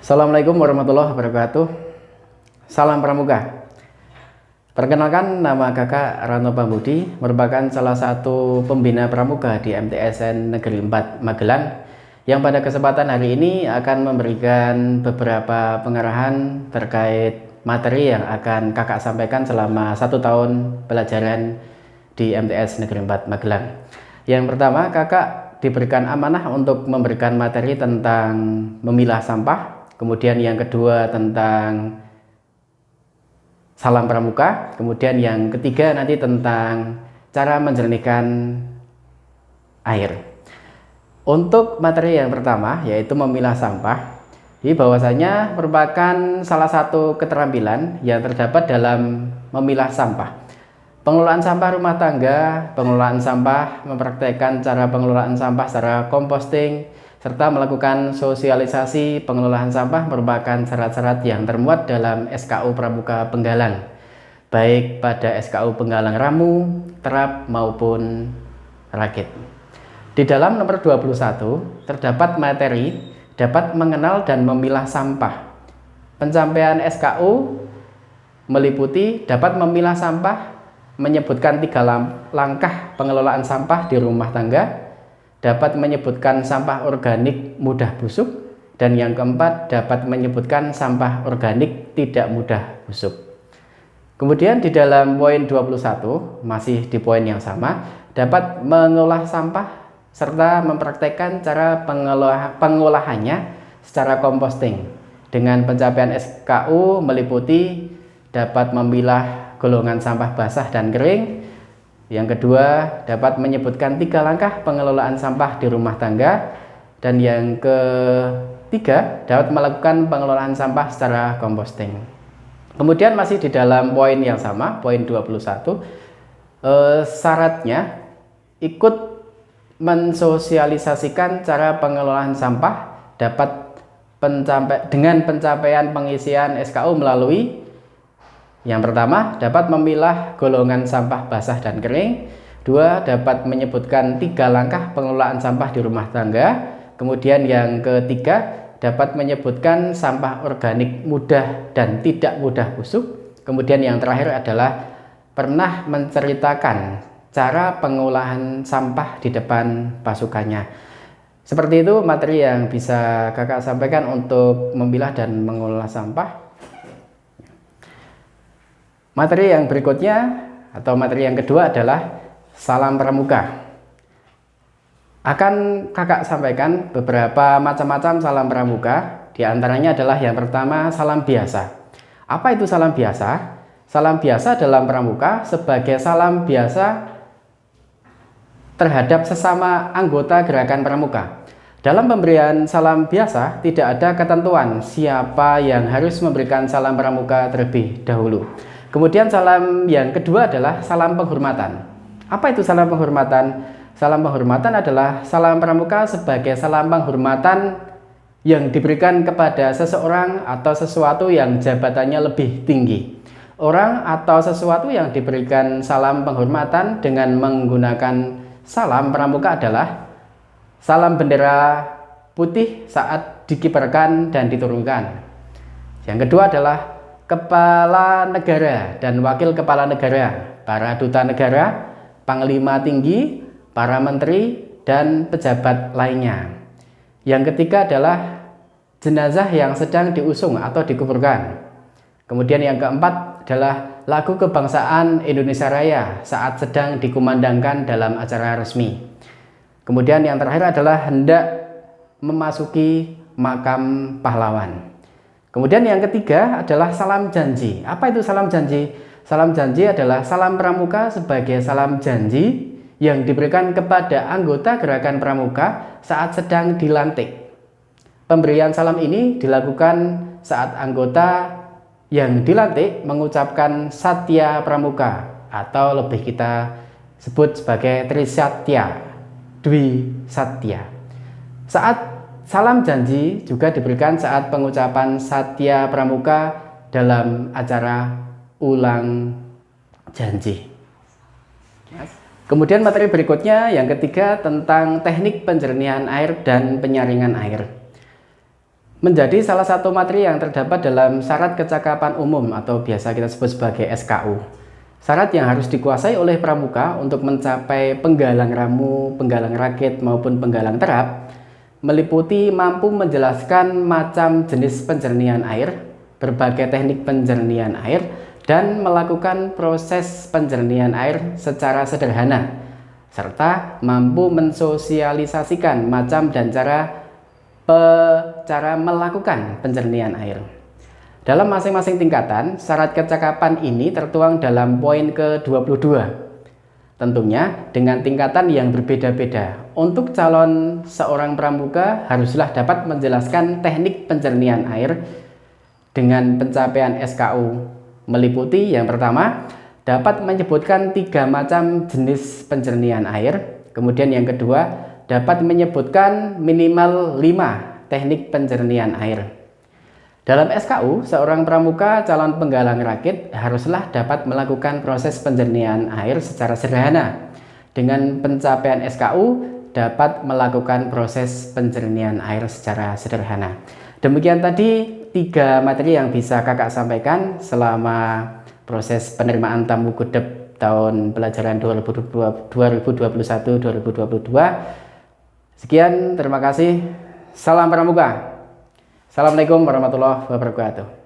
Assalamualaikum warahmatullahi wabarakatuh. Salam Pramuka. Perkenalkan, nama Kakak Rano Pambudi, merupakan salah satu pembina Pramuka di MTSN Negeri 4 Magelang, yang pada kesempatan hari ini akan memberikan beberapa pengarahan terkait materi yang akan Kakak sampaikan selama 1 tahun pelajaran di MTS Negeri 4 Magelang. Yang pertama, Kakak diberikan amanah untuk memberikan materi tentang memilah sampah. Kemudian yang kedua tentang salam pramuka. Kemudian yang ketiga nanti tentang cara menjernihkan air. Untuk materi yang pertama yaitu memilah sampah, ini bahwasanya merupakan salah satu keterampilan yang terdapat dalam memilah sampah. Pengelolaan sampah rumah tangga, pengelolaan sampah, mempraktekkan cara pengelolaan sampah secara composting, serta melakukan sosialisasi pengelolaan sampah merupakan syarat-syarat yang termuat dalam SKU Pramuka Penggalang, baik pada SKU Penggalang Ramu, Terap maupun Rakit. Di dalam nomor 21 terdapat materi dapat mengenal dan memilah sampah. Pencapaian SKU meliputi dapat memilah sampah, menyebutkan 3 langkah pengelolaan sampah di rumah tangga, dapat menyebutkan sampah organik mudah busuk, dan yang keempat dapat menyebutkan sampah organik tidak mudah busuk. Kemudian di dalam poin 21, masih di poin yang sama, dapat mengolah sampah serta mempraktekkan cara pengolahannya secara composting. Dengan pencapaian SKU meliputi dapat memilah golongan sampah basah dan kering. Yang kedua, dapat menyebutkan 3 langkah pengelolaan sampah di rumah tangga. Dan yang ketiga, dapat melakukan pengelolaan sampah secara composting. Kemudian masih di dalam poin yang sama, poin 21, syaratnya ikut mensosialisasikan cara pengelolaan sampah dapat dengan pencapaian pengisian SKU melalui yang pertama, dapat memilah golongan sampah basah dan kering. 2, dapat menyebutkan 3 langkah pengelolaan sampah di rumah tangga. Kemudian yang ketiga, dapat menyebutkan sampah organik mudah dan tidak mudah busuk. Kemudian yang terakhir adalah pernah menceritakan cara pengolahan sampah di depan pasukannya. Seperti itu materi yang bisa Kakak sampaikan untuk memilah dan mengolah sampah. Materi yang berikutnya atau materi yang kedua adalah salam pramuka. Akan Kakak sampaikan beberapa macam-macam salam pramuka. Di antaranya adalah yang pertama, salam biasa. Apa itu salam biasa? Salam biasa dalam pramuka sebagai salam biasa terhadap sesama anggota gerakan pramuka. Dalam pemberian salam biasa tidak ada ketentuan siapa yang harus memberikan salam pramuka terlebih dahulu. Kemudian salam yang kedua adalah salam penghormatan. Apa itu salam penghormatan? Salam penghormatan adalah salam pramuka sebagai salam penghormatan yang diberikan kepada seseorang atau sesuatu yang jabatannya lebih tinggi. Orang atau sesuatu yang diberikan salam penghormatan dengan menggunakan salam pramuka adalah salam bendera putih saat dikibarkan dan diturunkan. Yang kedua adalah kepala negara dan wakil kepala negara, para duta negara, panglima tinggi, para menteri, dan pejabat lainnya. Yang ketiga adalah jenazah yang sedang diusung atau dikuburkan. Kemudian yang keempat adalah lagu kebangsaan Indonesia Raya saat sedang dikumandangkan dalam acara resmi. Kemudian yang terakhir adalah hendak memasuki makam pahlawan. Kemudian yang ketiga adalah salam janji. Apa itu salam janji? Salam janji adalah salam pramuka sebagai salam janji yang diberikan kepada anggota gerakan pramuka saat sedang dilantik. Pemberian salam ini dilakukan saat anggota yang dilantik mengucapkan Satya Pramuka atau lebih kita sebut sebagai Trisatya, Dwi Satya. Saat salam janji juga diberikan saat pengucapan Satya Pramuka dalam acara ulang janji. Kemudian materi berikutnya yang ketiga tentang teknik penjernihan air dan penyaringan air. menjadi salah satu materi yang terdapat dalam syarat kecakapan umum atau biasa kita sebut sebagai SKU. Syarat yang harus dikuasai oleh pramuka untuk mencapai penggalang ramu, penggalang rakit maupun penggalang terap meliputi mampu menjelaskan macam jenis penjernihan air, berbagai teknik penjernihan air, dan melakukan proses penjernihan air secara sederhana, serta mampu mensosialisasikan macam dan cara melakukan penjernihan air. Dalam masing-masing tingkatan, syarat kecakapan ini tertuang dalam poin ke-22. Tentunya dengan tingkatan yang berbeda-beda. Untuk calon seorang pramuka haruslah dapat menjelaskan teknik penjernihan air dengan pencapaian SKU meliputi yang pertama, dapat menyebutkan 3 macam jenis penjernihan air. Kemudian yang kedua, dapat menyebutkan minimal 5 teknik penjernihan air. Dalam SKU, seorang pramuka calon penggalang rakit haruslah dapat melakukan proses penjernihan air secara sederhana. Dengan pencapaian SKU, dapat melakukan proses penjernihan air secara sederhana. Demikian tadi 3 materi yang bisa kakak sampaikan selama proses penerimaan tamu Gudep tahun pelajaran 2021-2022. Sekian, terima kasih. Salam pramuka. Assalamualaikum warahmatullahi wabarakatuh.